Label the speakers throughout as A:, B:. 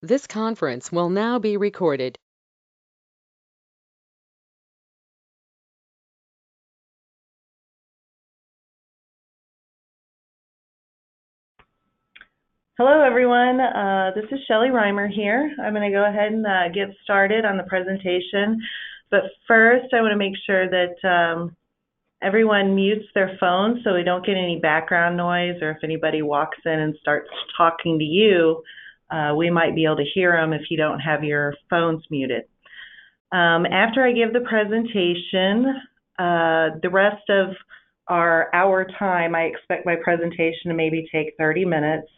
A: This conference will now be recorded.
B: Hello, everyone. This is Shelley Reimer here. I'm going to go ahead and get started on the presentation. But first, I want to make sure that everyone mutes their phones so we don't get any background noise, or if anybody walks in and starts talking to you, we might be able to hear them if you don't have your phones muted. After I give the presentation, the rest of our hour time, I expect my presentation to maybe take 30 minutes.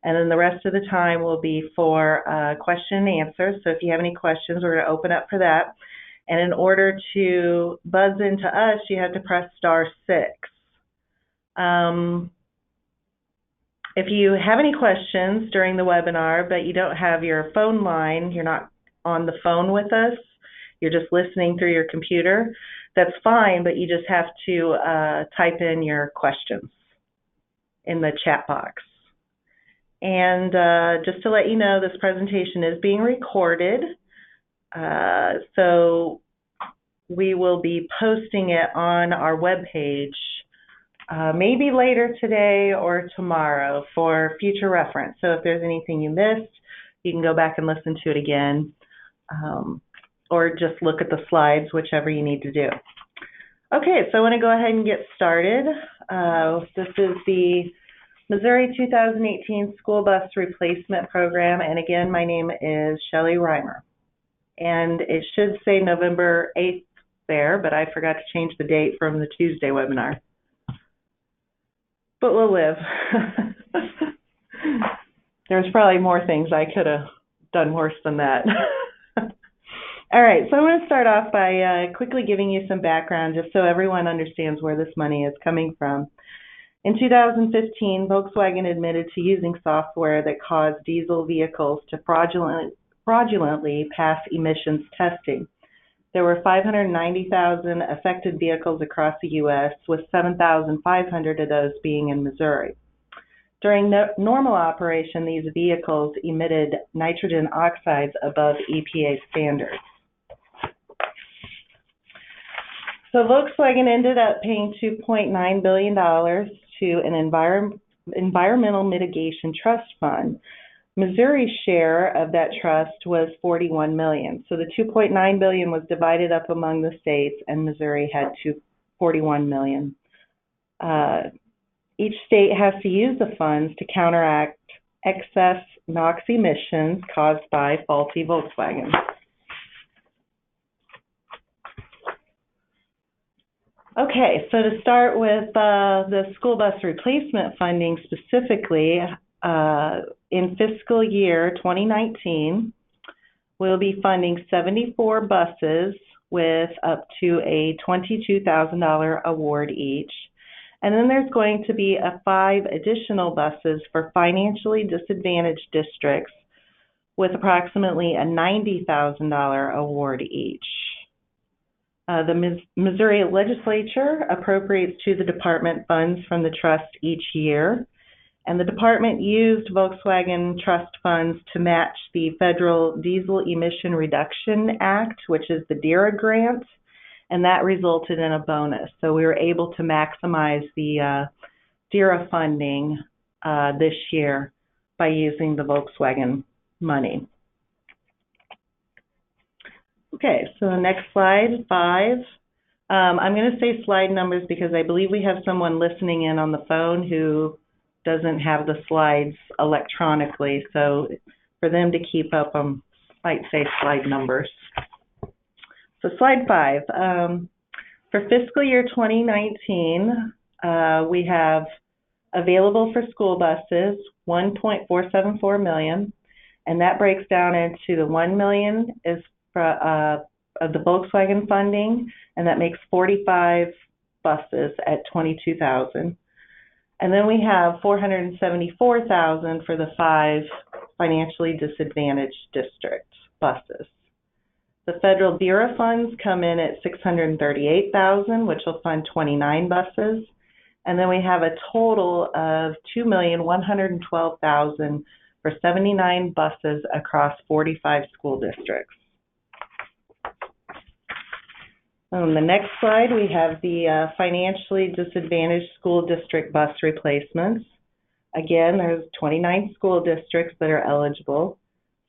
B: And then the rest of the time will be for question and answer. So if you have any questions, we're going to open up for that. And in order to buzz into us, you have to press *6. If you have any questions during the webinar, but you don't have your phone line, you're not on the phone with us, you're just listening through your computer, that's fine, but you just have to type in your questions in the chat box. And just to let you know, this presentation is being recorded, so we will be posting it on our webpage maybe later today or tomorrow for future reference. So if there's anything you missed, you can go back and listen to it again, or just look at the slides, whichever you need to do. Okay, so I want to go ahead and get started. This is the Missouri 2018 School Bus Replacement Program, and again, my name is Shelley Reimer. And it should say November 8th there, but I forgot to change the date from the Tuesday webinar. But we'll live. There's probably more things I could have done worse than that. All right, so I want to start off by quickly giving you some background just so everyone understands where this money is coming from. In 2015, Volkswagen admitted to using software that caused diesel vehicles to fraudulently pass emissions testing. There were 590,000 affected vehicles across the U.S., with 7,500 of those being in Missouri. During normal operation, these vehicles emitted nitrogen oxides above EPA standards. So Volkswagen ended up paying $2.9 billion to an environmental mitigation trust fund. Missouri's share of that trust was $41 million. So the $2.9 billion was divided up among the states, and Missouri had $41 million. Each state has to use the funds to counteract excess NOx emissions caused by faulty Volkswagen. Okay, so to start with the school bus replacement funding specifically, in fiscal year 2019, we'll be funding 74 buses with up to a $22,000 award each. And then there's going to be 5 additional buses for financially disadvantaged districts with approximately a $90,000 award each. The Missouri legislature appropriates to the department funds from the trust each year, and the department used Volkswagen trust funds to match the Federal Diesel Emission Reduction Act, which is the DERA grant, and that resulted in a bonus. So we were able to maximize the DERA funding this year by using the Volkswagen money. Okay, so the next slide, 5. I'm going to say slide numbers because I believe we have someone listening in on the phone who doesn't have the slides electronically. So for them to keep up, I might say slide numbers. So slide 5. For fiscal year 2019, we have available for school buses $1.474 million, and that breaks down into the $1 million is of the Volkswagen funding, and that makes 45 buses at $22,000. And then we have $474,000 for the 5 financially disadvantaged district buses. The federal DERA funds come in at $638,000, which will fund 29 buses. And then we have a total of $2,112,000 for 79 buses across 45 school districts. On the next slide, we have the financially disadvantaged school district bus replacements. Again, there's 29 school districts that are eligible,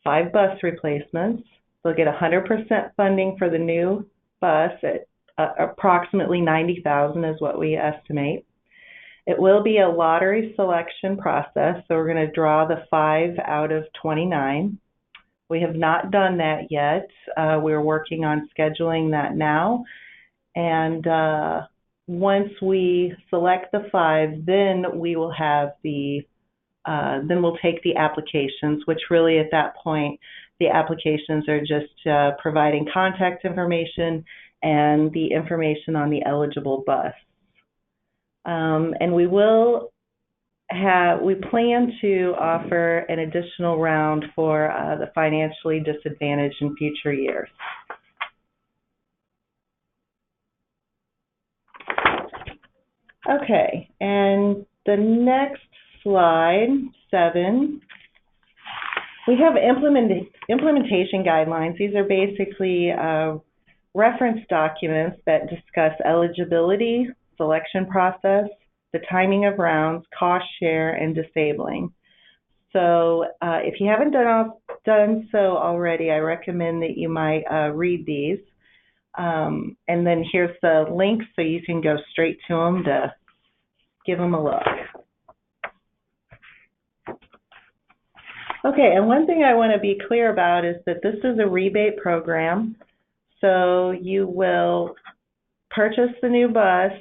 B: 5 bus replacements. They'll get 100% funding for the new bus at approximately $90,000 is what we estimate. It will be a lottery selection process, so we're going to draw the 5 out of 29. We have not done that yet. We're working on scheduling that now. And once we select the 5, then we will have then we'll take the applications, which really at that point, the applications are just providing contact information and the information on the eligible bus. And we plan to offer an additional round for the financially disadvantaged in future years. Okay, and the next slide, 7, we have implementation guidelines. These are basically reference documents that discuss eligibility, selection process, the timing of rounds, cost share, and disabling. So if you haven't done so already, I recommend that you might read these. And then here's the link so you can go straight to them to give them a look. Okay, and one thing I want to be clear about is that this is a rebate program. So you will purchase the new bus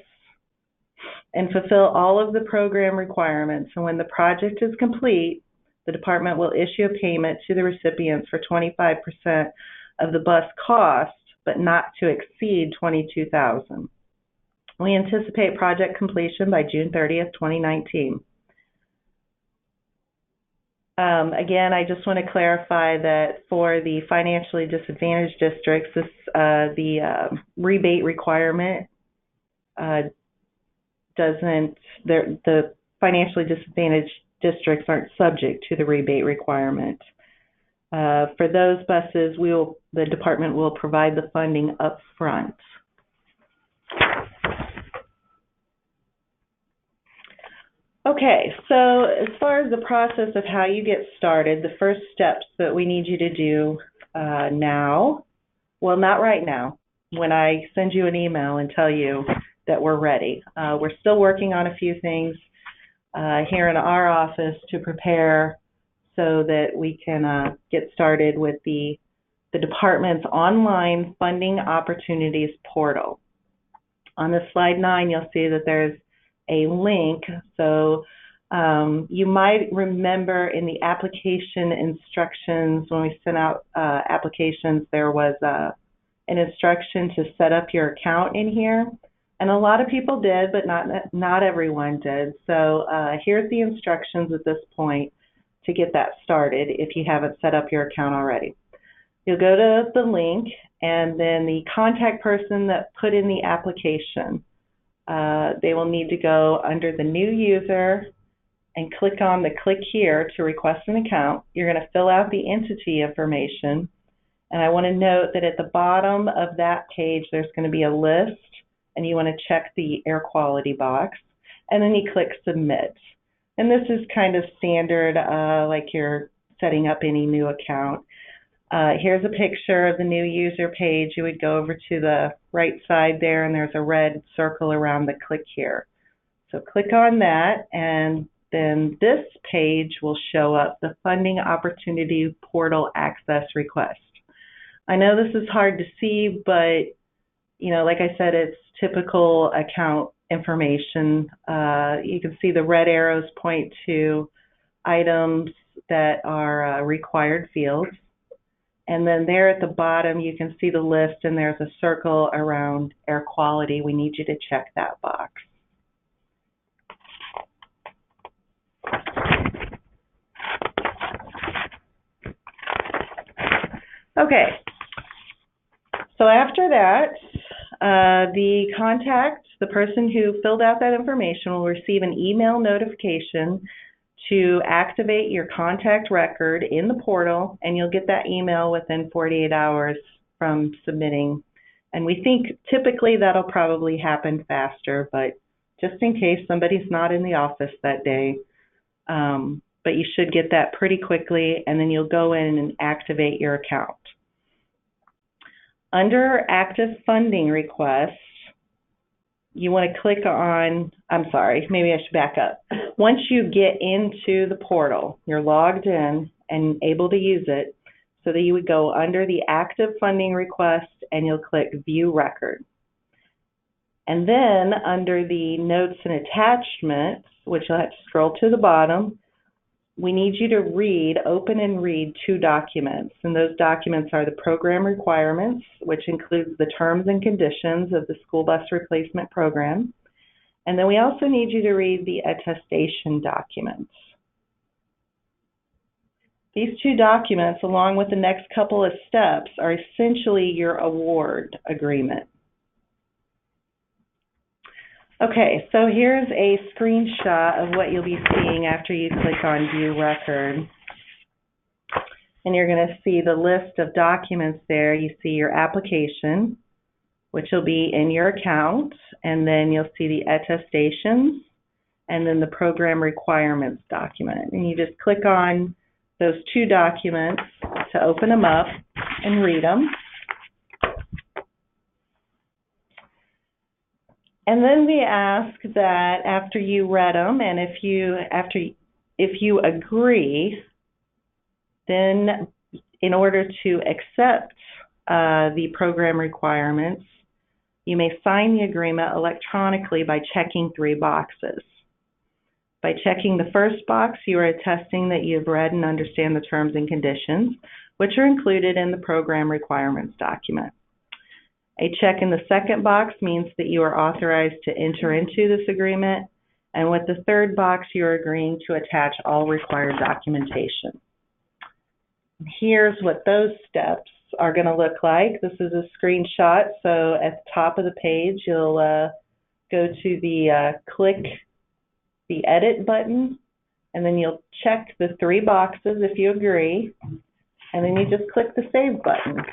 B: and fulfill all of the program requirements. And when the project is complete, the department will issue a payment to the recipients for 25% of the bus cost, but not to exceed $22,000. We anticipate project completion by June 30th, 2019. Again, I just want to clarify that for the financially disadvantaged districts, the rebate requirement the financially disadvantaged districts aren't subject to the rebate requirement. For those buses, the department will provide the funding up front. Okay, so as far as the process of how you get started, the first steps that we need you to do now, well, not right now, when I send you an email and tell you that we're ready. We're still working on a few things here in our office to prepare so that we can get started with the department's online funding opportunities portal. On the slide 9, you'll see that there's a link. So you might remember in the application instructions, when we sent out applications, there was an instruction to set up your account in here. And a lot of people did, but not everyone did. So here's the instructions at this point to get that started if you haven't set up your account already. You'll go to the link, and then the contact person that put in the application, they will need to go under the new user and click on the click here to request an account. You're going to fill out the entity information. And I want to note that at the bottom of that page, there's going to be a list, and you want to check the air quality box, and then you click submit. And this is kind of standard, like you're setting up any new account. Here's a picture of the new user page. You would go over to the right side there, and there's a red circle around the click here. So click on that, and then this page will show up, the Funding Opportunity Portal Access Request. I know this is hard to see, but like I said, it's typical account information. You can see the red arrows point to items that are required fields. And then there at the bottom, you can see the list, and there's a circle around air quality. We need you to check that box. Okay. So after that, the person who filled out that information will receive an email notification to activate your contact record in the portal, and you'll get that email within 48 hours from submitting. And we think typically that'll probably happen faster, but just in case somebody's not in the office that day. But you should get that pretty quickly, and then you'll go in and activate your account. Under active funding requests, you want to click on, I'm sorry, maybe I should back up. Once you get into the portal, you're logged in and able to use it, so that you would go under the active funding request and you'll click View Record. And then under the Notes and Attachments, which you'll have to scroll to the bottom, we need you to open and read two documents. And those documents are the program requirements, which includes the terms and conditions of the school bus replacement program. And then we also need you to read the attestation documents. These two documents, along with the next couple of steps, are essentially your award agreement. Okay, so here's a screenshot of what you'll be seeing after you click on View Record. And you're going to see the list of documents there. You see your application, which will be in your account, and then you'll see the attestations, and then the program requirements document. And you just click on those two documents to open them up and read them. And then we ask that after you read them, and if you agree, then in order to accept the program requirements, you may sign the agreement electronically by checking three boxes. By checking the first box, you are attesting that you have read and understand the terms and conditions, which are included in the program requirements document. A check in the second box means that you are authorized to enter into this agreement, and with the third box, you are agreeing to attach all required documentation. Here's what those steps are going to look like. This is a screenshot, so at the top of the page, you'll go to the click the edit button, and then you'll check the three boxes if you agree, and then you just click the save button.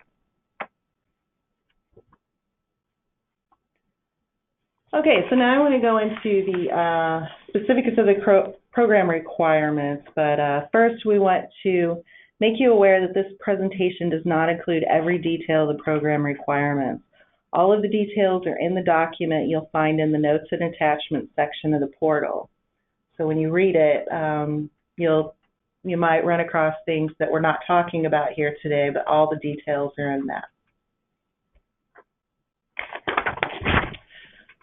B: Okay, so now I want to go into the specifics of the program requirements, but first we want to make you aware that this presentation does not include every detail of the program requirements. All of the details are in the document you'll find in the Notes and Attachments section of the portal. So when you read it, you might run across things that we're not talking about here today, but all the details are in that.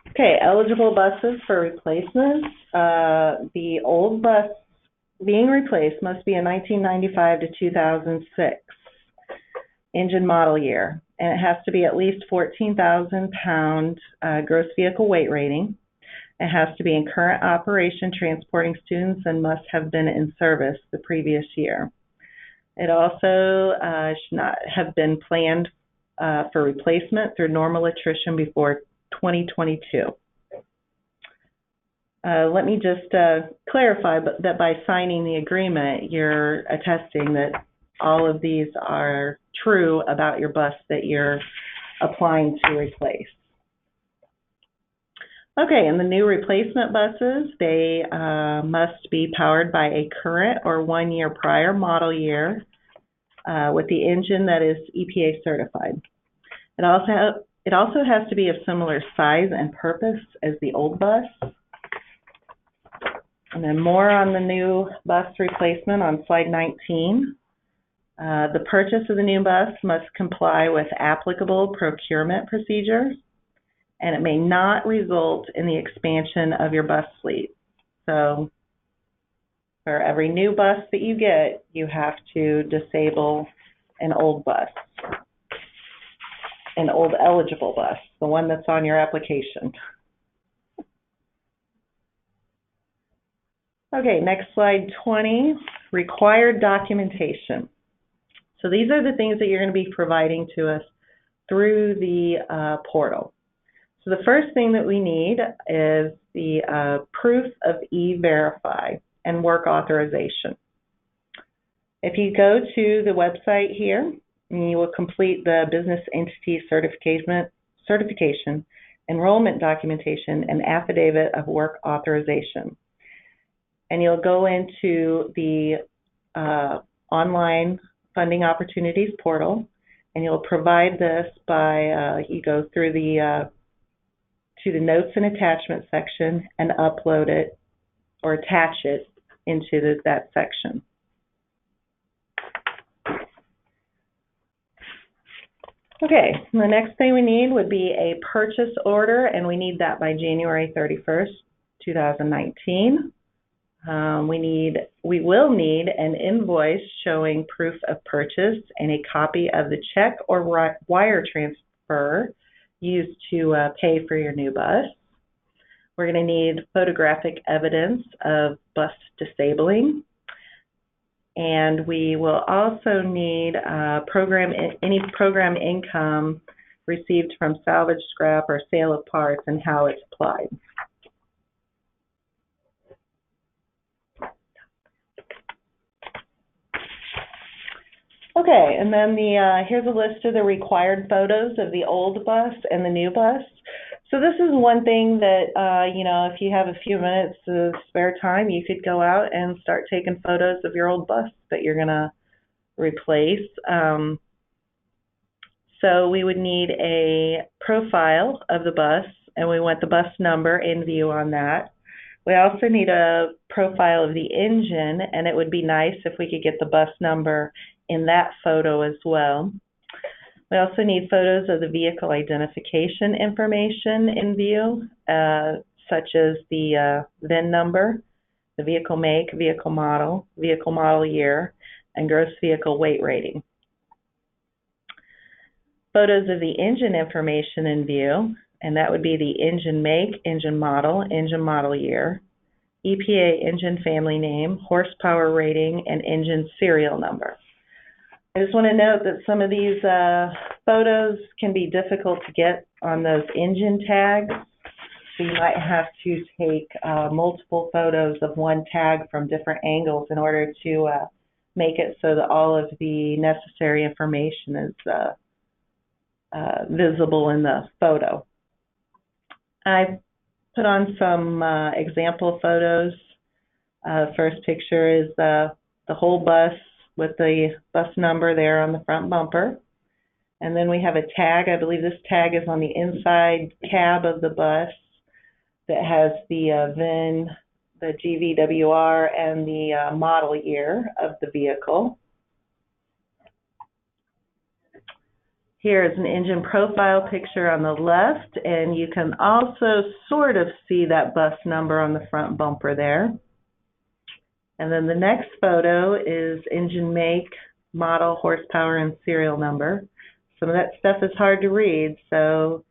B: Okay, eligible buses for replacement. The old bus being replaced must be a 1995 to 2006 engine model year, and it has to be at least 14,000 pound gross vehicle weight rating. It has to be in current operation transporting students and must have been in service the previous year. It also should not have been planned for replacement through normal attrition before 2022. Let me just clarify that by signing the agreement, you're attesting that all of these are true about your bus that you're applying to replace. Okay, and the new replacement buses, they must be powered by a current or 1 year prior model year with the engine that is EPA certified. It also has to be of similar size and purpose as the old bus. And then more on the new bus replacement on slide 19. The purchase of the new bus must comply with applicable procurement procedures, and it may not result in the expansion of your bus fleet. So for every new bus that you get, you have to disable an old bus, an old eligible bus, the one that's on your application. Okay, next slide 20, required documentation. So these are the things that you're going to be providing to us through the portal. So the first thing that we need is the proof of E-Verify. and work authorization. If you go to the website here, you will complete the business entity certification, enrollment documentation, and affidavit of work authorization. And you'll go into the online funding opportunities portal, and you'll provide this by you go through to the notes and attachment section and upload it or attach it into that section. Okay, the next thing we need would be a purchase order, and we need that by January 31st, 2019. We will need an invoice showing proof of purchase and a copy of the check or wire transfer used to pay for your new bus. We're going to need photographic evidence of bus disabling. And we will also need any program income received from salvage, scrap, or sale of parts and how it's applied. Okay, and then here's a list of the required photos of the old bus and the new bus. So this is one thing that, you know, if you have a few minutes of spare time, you could go out and start taking photos of your old bus that you're going to replace. So we would need a profile of the bus, and we want the bus number in view on that. We also need a profile of the engine, and it would be nice if we could get the bus number in that photo as well. We also need photos of the vehicle identification information in view, such as the VIN number, the vehicle make, vehicle model year, and gross vehicle weight rating. Photos of the engine information in view, and that would be the engine make, engine model year, EPA engine family name, horsepower rating, and engine serial number. I just want to note that some of these photos can be difficult to get on those engine tags, so you might have to take multiple photos of one tag from different angles in order to make it so that all of the necessary information is visible in the photo. I put on some example photos. First picture is the whole bus with the bus number there on the front bumper. And then we have a tag. I believe this tag is on the inside cab of the bus that has the VIN, the GVWR, and the model year of the vehicle. Here is an engine profile picture on the left, and you can also sort of see that bus number on the front bumper there. And then the next photo is engine make, model, horsepower, and serial number. Some of that stuff is hard to read, so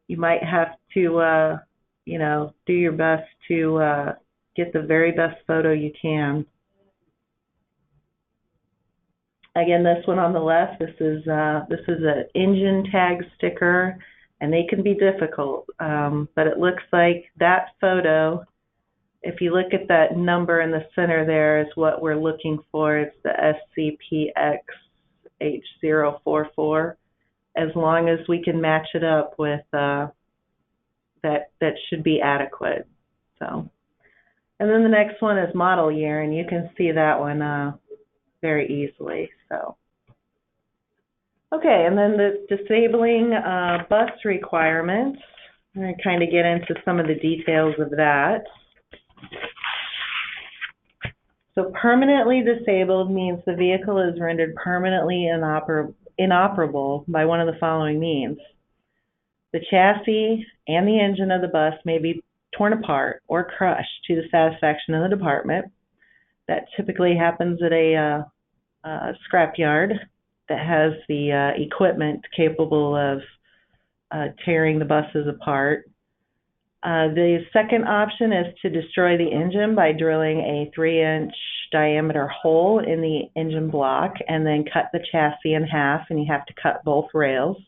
B: you might have to, you know, do your best to get the very best photo you can. Again, this one on the left, this is an engine tag sticker, and they can be difficult, but it looks like that photo, if you look at that number in the center there, is what we're looking for. It's the SCPX-H044. As long as we can match it up with that should be adequate. So, and then the next one is model year, and you can see that one very easily. So, okay, and then the disabling bus requirements. I'm going to kind of get into some of the details of that. So permanently disabled means the vehicle is rendered permanently inoperable by one of the following means. The chassis and the engine of the bus may be torn apart or crushed to the satisfaction of the department. That typically happens at a scrapyard that has the equipment capable of tearing the buses apart. The second option is to destroy the engine by drilling a 3-inch diameter hole in the engine block and then cut the chassis in half, and you have to cut both rails.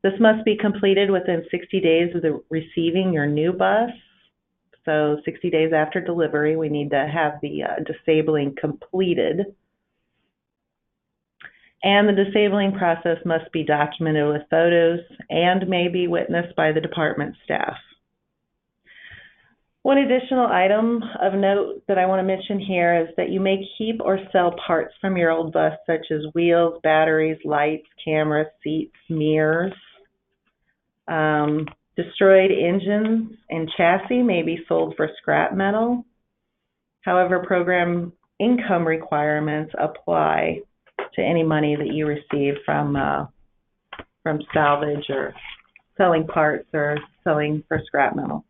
B: This must be completed within 60 days of receiving your new bus. So 60 days after delivery, we need to have the disabling completed. And the disabling process must be documented with photos and may be witnessed by the department staff. One additional item of note that I want to mention here is that you may keep or sell parts from your old bus, such as wheels, batteries, lights, cameras, seats, mirrors. Destroyed engines and chassis may be sold for scrap metal. However, program income requirements apply to any money that you receive from salvage or selling parts or selling for scrap metal.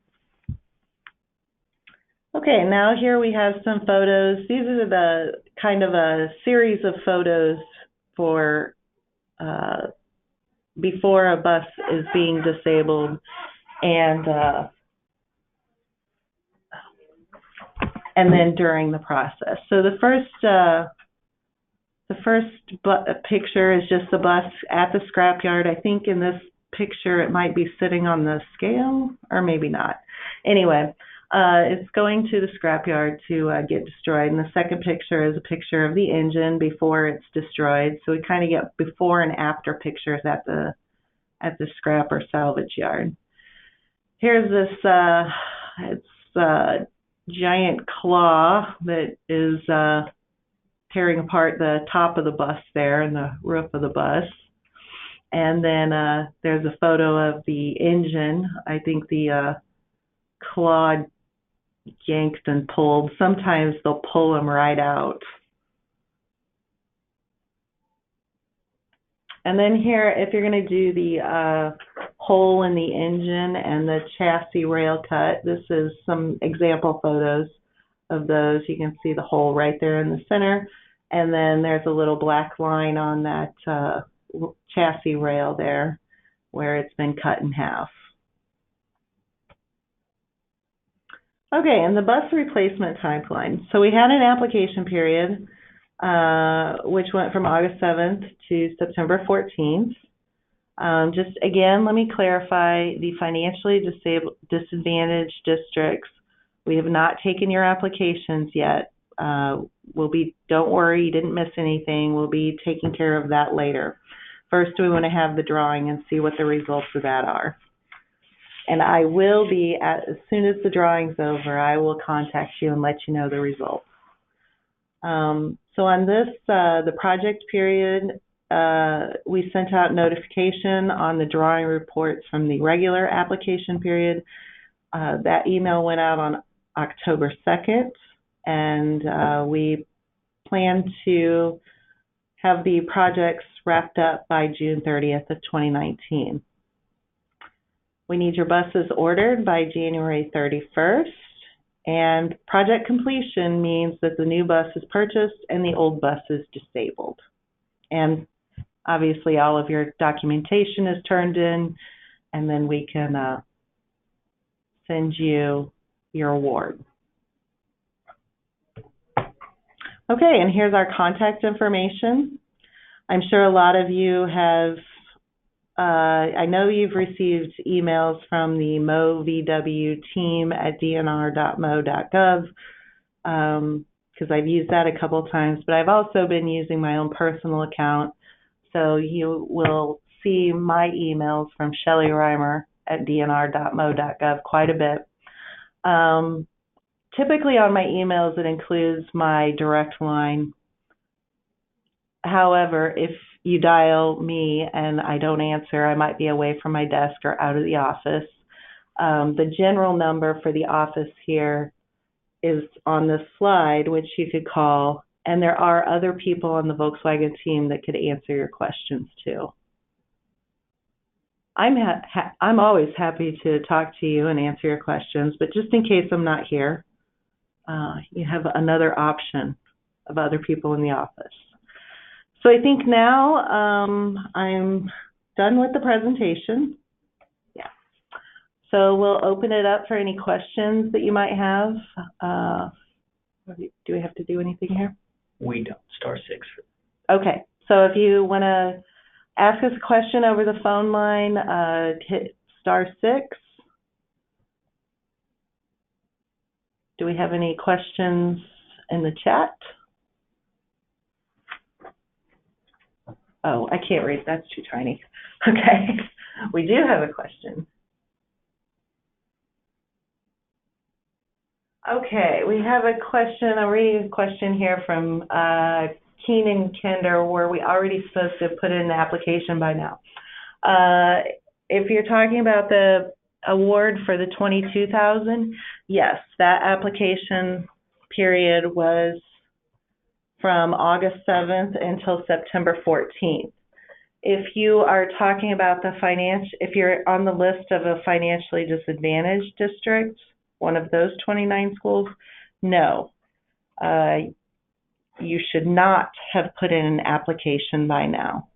B: Okay, now here we have some photos. These are the kind of a series of photos for before a bus is being disabled and then during the process. So the first picture is just the bus at the scrapyard. I think in this picture it might be sitting on the scale, or maybe not. Anyway, it's going to the scrapyard to get destroyed. And the second picture is a picture of the engine before it's destroyed. So we kind of get before and after pictures at the scrap or salvage yard. Here's this giant claw that is tearing apart the top of the bus there and the roof of the bus. And then there's a photo of the engine. I think the claw yanked and pulled. Sometimes they'll pull them right out. And then here, if you're going to do the hole in the engine and the chassis rail cut, this is some example photos of those. You can see the hole right there in the center, and then there's a little black line on that chassis rail there where it's been cut in half. Okay, and the bus replacement timeline. So we had an application period which went from August 7th to September 14th. Just again, let me clarify the financially disadvantaged districts. We have not taken your applications yet. Don't worry, you didn't miss anything. We'll be taking care of that later. First, we want to have the drawing and see what the results of that are. And I will be, as soon as the drawing's over, I will contact you and let you know the results. So on this, the project period, we sent out notification on the drawing reports from the regular application period. That email went out on October 2nd, and we plan to have the projects wrapped up by June 30th of 2019. We need your buses ordered by January 31st, and project completion means that the new bus is purchased and the old bus is disabled. And obviously all of your documentation is turned in, and then we can send you your award. Okay, and here's our contact information. I'm sure a lot of you have I know you've received emails from the MoVW team at dnr.mo.gov because I've used that a couple of times, but I've also been using my own personal account. So you will see my emails from Shelley Reimer at dnr.mo.gov quite a bit. Typically on my emails, it includes my direct line. However, if you dial me and I don't answer, I might be away from my desk or out of the office. The general number for the office here is on this slide, which you could call, and there are other people on the Volkswagen team that could answer your questions too. I'm always happy to talk to you and answer your questions, but just in case I'm not here, you have another option of other people in the office. So I think now I'm done with the presentation. Yeah. So we'll open it up for any questions that you might have. Do we have to do anything here?
C: We don't. Star 6.
B: Okay. So if you want to ask us a question over the phone line, hit star 6. Do we have any questions in the chat? Oh, I can't read. That's too tiny. Okay. We do have a question. Okay, we have a question. I'm reading a question here from Keenan Kinder, where we already supposed to put in the application by now. If you're talking about the award for the $22,000, yes, that application period was from August 7th until September 14th. If you are talking about if you're on the list of a financially disadvantaged district, one of those 29 schools, no. You should not have put in an application by now.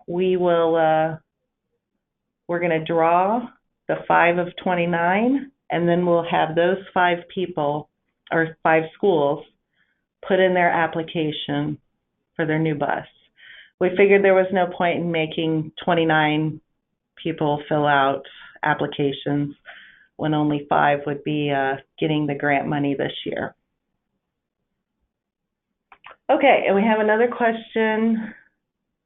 B: We're going to draw the 5 of 29, and then we'll have those 5 people or 5 schools put in their application for their new bus. We figured there was no point in making 29 people fill out applications when only 5 would be getting the grant money this year. Okay, and we have another question.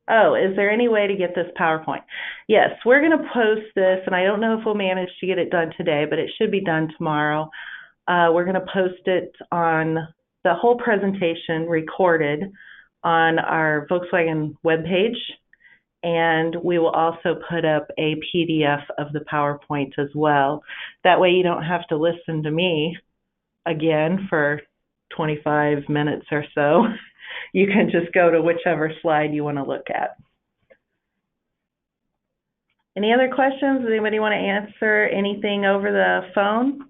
B: Oh, is there any way to get this PowerPoint? Yes, we're going to post this, and I don't know if we'll manage to get it done today, but it should be done tomorrow. We're going to post it on the whole presentation recorded on our Volkswagen webpage, and we will also put up a PDF of the PowerPoint as well. That way you don't have to listen to me again for 25 minutes or so. You can just go to whichever slide you want to look at. Any other questions? Does anybody want to answer anything over the phone?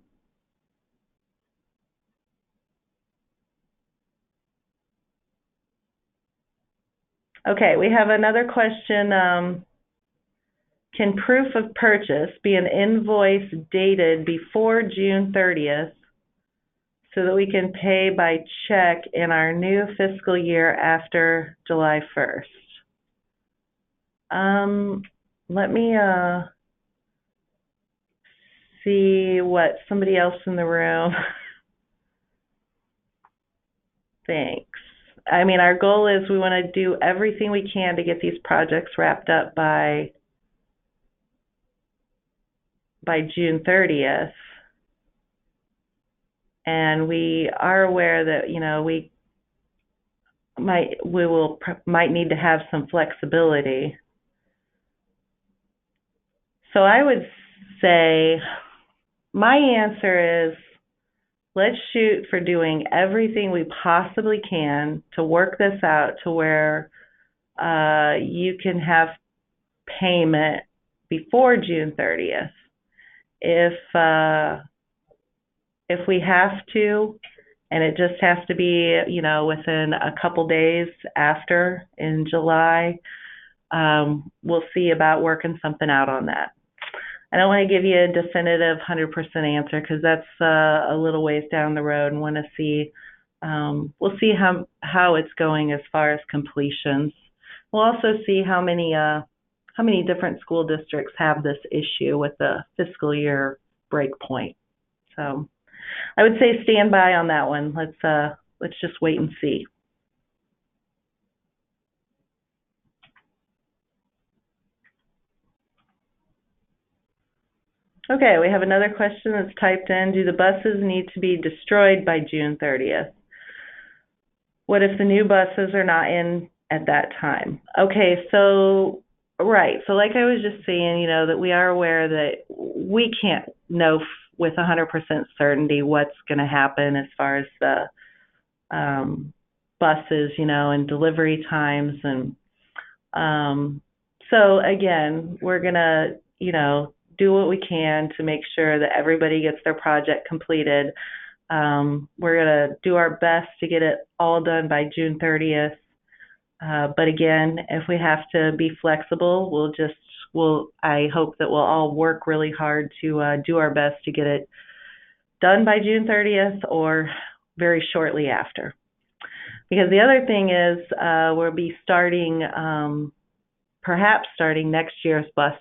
B: Okay, we have another question. Can proof of purchase be an invoice dated before June 30th so that we can pay by check in our new fiscal year after July 1st? Let me see what somebody else in the room thinks. I mean, our goal is we want to do everything we can to get these projects wrapped up by June 30th. And we are aware that, you know, we might need to have some flexibility. So I would say my answer is let's shoot for doing everything we possibly can to work this out to where you can have payment before June 30th. If we have to, and it just has to be, you know, within a couple days after in July, we'll see about working something out on that. I don't want to give you a definitive 100% answer because that's a little ways down the road, and want to see, we'll see how it's going as far as completions. We'll also see how many different school districts have this issue with the fiscal year break point. So I would say stand by on that one. Let's just wait and see. Okay, we have another question that's typed in. Do the buses need to be destroyed by June 30th? What if the new buses are not in at that time? Okay, so, right. So like I was just saying, you know, that we are aware that we can't know with 100% certainty what's going to happen as far as the buses, you know, and delivery times. And so again, we're going to, you know, do what we can to make sure that everybody gets their project completed. We're going to do our best to get it all done by June 30th. But again, if we have to be flexible, I hope that we'll all work really hard to do our best to get it done by June 30th or very shortly after. Because the other thing is we'll be perhaps starting next year's bus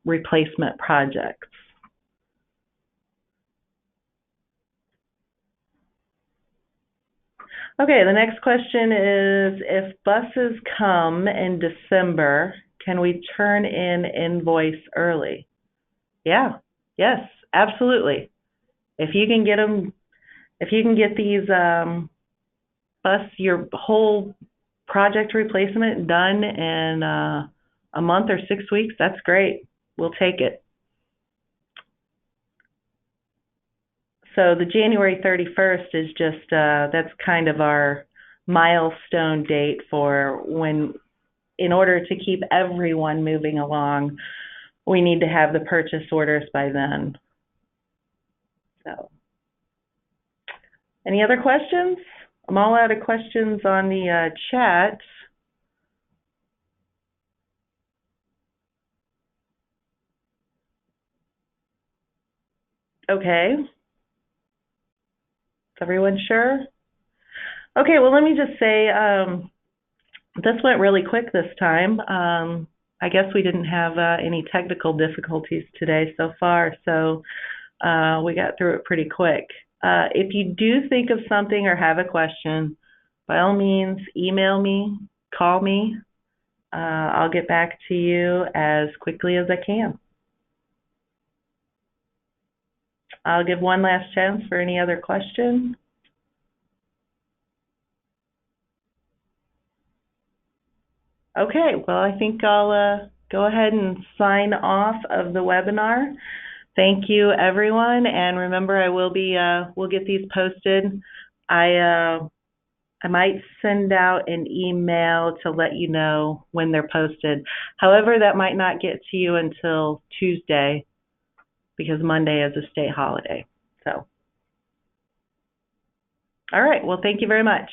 B: replacement projects. Okay, the next question is, if buses come in December, can we turn in invoice early? Yeah, yes, absolutely. If you can get them, if you can get these your whole project replacement done in a month or 6 weeks, that's great. We'll take it. So the January 31st is just, that's kind of our milestone date for when, in order to keep everyone moving along, we need to have the purchase orders by then. So, any other questions? I'm all out of questions on the chat. Okay. Is everyone sure? Okay, well, let me just say, this went really quick this time. I guess we didn't have any technical difficulties today so far, so we got through it pretty quick. If you do think of something or have a question, by all means, email me, call me. I'll get back to you as quickly as I can. I'll give one last chance for any other question. Okay, well, I think I'll go ahead and sign off of the webinar. Thank you, everyone, and remember, I will be we'll get these posted. I might send out an email to let you know when they're posted. However, that might not get to you until Tuesday because Monday is a state holiday. So, all right, well, thank you very much.